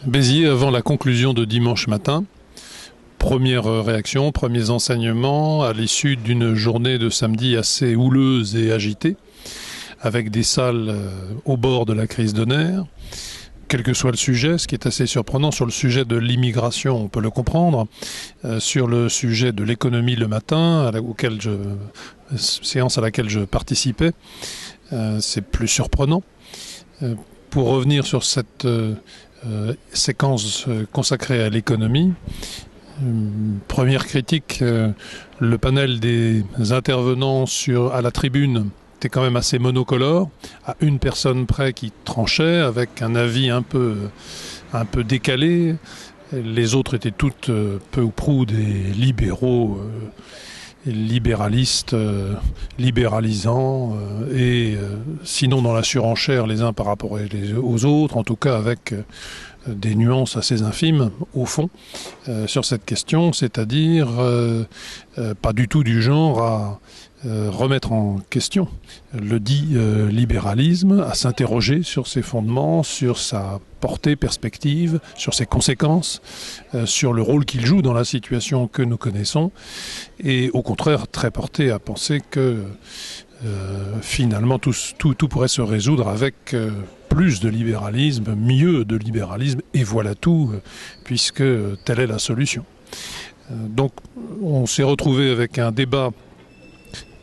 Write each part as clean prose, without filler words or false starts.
Béziers avant la conclusion de dimanche matin. Première réaction, premiers enseignements à l'issue d'une journée de samedi assez houleuse et agitée, avec des salles au bord de la crise de nerfs. Quel que soit le sujet, ce qui est assez surprenant sur le sujet de l'immigration, on peut le comprendre. Sur le sujet de l'économie le matin, séance à laquelle je participais, c'est plus surprenant. Pour revenir sur cette séquence consacrée à l'économie, première critique, le panel des intervenants à la tribune était quand même assez monocolore, à une personne près qui tranchait avec un avis un peu décalé. Les autres étaient toutes peu ou prou des libéraux, libéralistes, libéralisants, et sinon dans la surenchère les uns par rapport aux autres, en tout cas avec des nuances assez infimes au fond sur cette question, c'est-à-dire pas du tout du genre à remettre en question le dit libéralisme, à s'interroger sur ses fondements, sur sa portée, perspective, sur ses conséquences, sur le rôle qu'il joue dans la situation que nous connaissons, et au contraire très porté à penser que finalement tout pourrait se résoudre avec plus de libéralisme, mieux de libéralisme, et voilà tout, puisque telle est la solution. Donc on s'est retrouvé avec un débat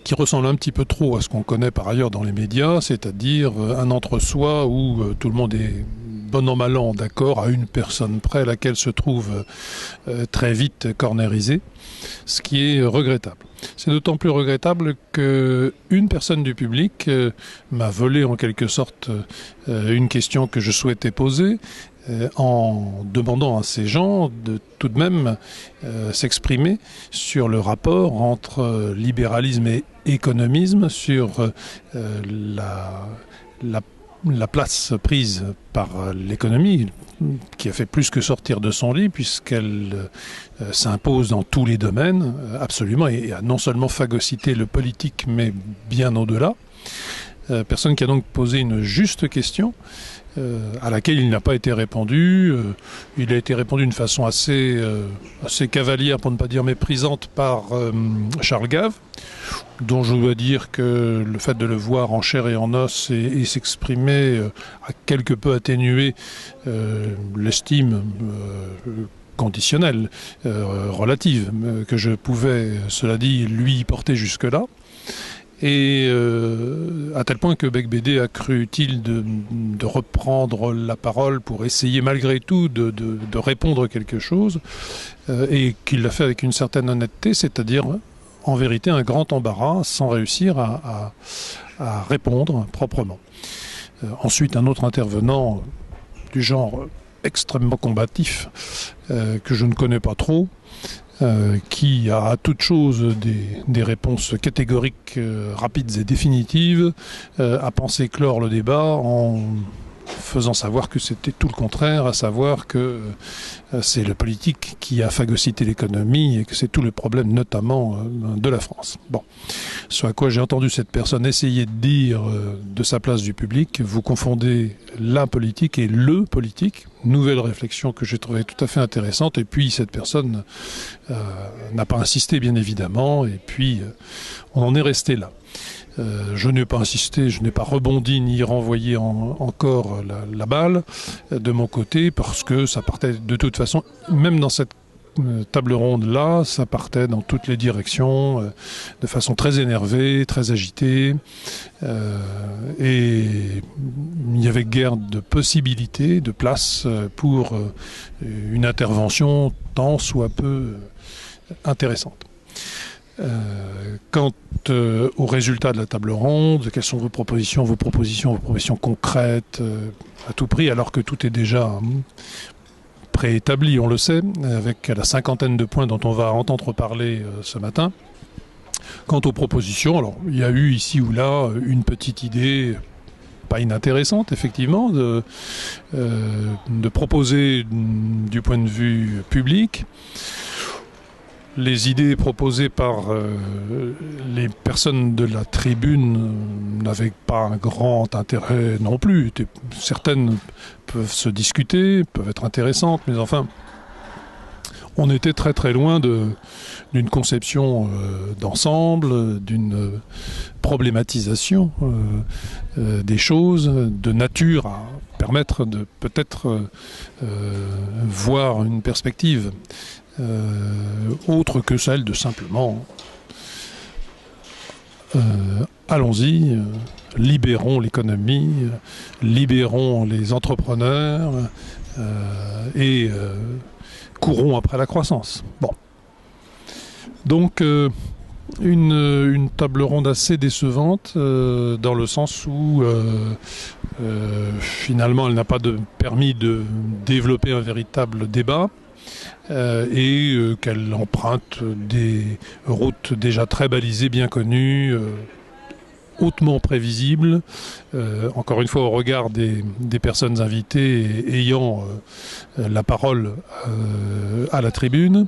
qui ressemble un petit peu trop à ce qu'on connaît par ailleurs dans les médias, c'est-à-dire un entre-soi où tout le monde est bon an mal an d'accord à une personne près, laquelle se trouve très vite cornérisée, ce qui est regrettable. C'est d'autant plus regrettable qu'une personne du public m'a volé en quelque sorte une question que je souhaitais poser, en demandant à ces gens de tout de même s'exprimer sur le rapport entre libéralisme et économisme, sur la place prise par l'économie, qui a fait plus que sortir de son lit, puisqu'elle s'impose dans tous les domaines, absolument, et a non seulement phagocyté le politique, mais bien au-delà. Personne qui a donc posé une juste question, à laquelle il n'a pas été répondu. Il a été répondu d'une façon assez cavalière, pour ne pas dire méprisante, par Charles Gave, dont je dois dire que le fait de le voir en chair et en os et s'exprimer a quelque peu atténué l'estime conditionnelle, relative, que je pouvais, cela dit, lui porter jusque-là. Et à tel point que Beigbeder a cru utile de reprendre la parole pour essayer malgré tout de répondre quelque chose, et qu'il l'a fait avec une certaine honnêteté, c'est-à-dire en vérité un grand embarras, sans réussir à répondre proprement. Ensuite, un autre intervenant du genre extrêmement combatif, que je ne connais pas trop, qui a à toute chose des réponses catégoriques, rapides et définitives, a pensé clore le débat en faisant savoir que c'était tout le contraire, à savoir que c'est le politique qui a phagocyté l'économie et que c'est tout le problème notamment de la France. Bon. Ce à quoi j'ai entendu cette personne essayer de dire de sa place du public, vous confondez la politique et le politique. Nouvelle réflexion que j'ai trouvée tout à fait intéressante, et puis cette personne n'a pas insisté bien évidemment, et puis on en est resté là. Je n'ai pas insisté, je n'ai pas rebondi ni renvoyé encore la balle de mon côté, parce que ça partait de toute façon, même dans cette table ronde-là, ça partait dans toutes les directions, de façon très énervée, très agitée, et il n'y avait guère de possibilités, de place pour une intervention tant soit peu intéressante. Quant au résultat de la table ronde, quelles sont vos propositions concrètes, à tout prix, alors que tout est déjà préétabli, on le sait, avec la cinquantaine de points dont on va entendre parler ce matin. Quant aux propositions, alors il y a eu ici ou là une petite idée, pas inintéressante effectivement, de proposer du point de vue public Les idées proposées par les personnes de la tribune n'avaient pas un grand intérêt non plus. Certaines peuvent se discuter, peuvent être intéressantes, mais enfin, on était très très loin d'une conception d'ensemble, d'une problématisation des choses, de nature à permettre de peut-être voir une perspective autre que celle de simplement allons-y, libérons l'économie, libérons les entrepreneurs et courons après la croissance. Bon. Donc une table ronde assez décevante dans le sens où finalement elle n'a pas permis de développer un véritable débat. Et qu'elle emprunte des routes déjà très balisées, bien connues, hautement prévisibles, encore une fois au regard des personnes invitées ayant la parole à la tribune,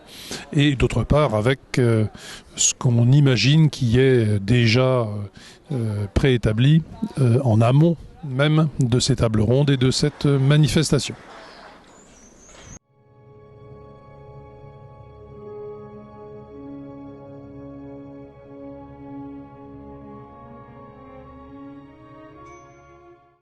et d'autre part avec ce qu'on imagine qui est déjà préétabli en amont même de ces tables rondes et de cette manifestation.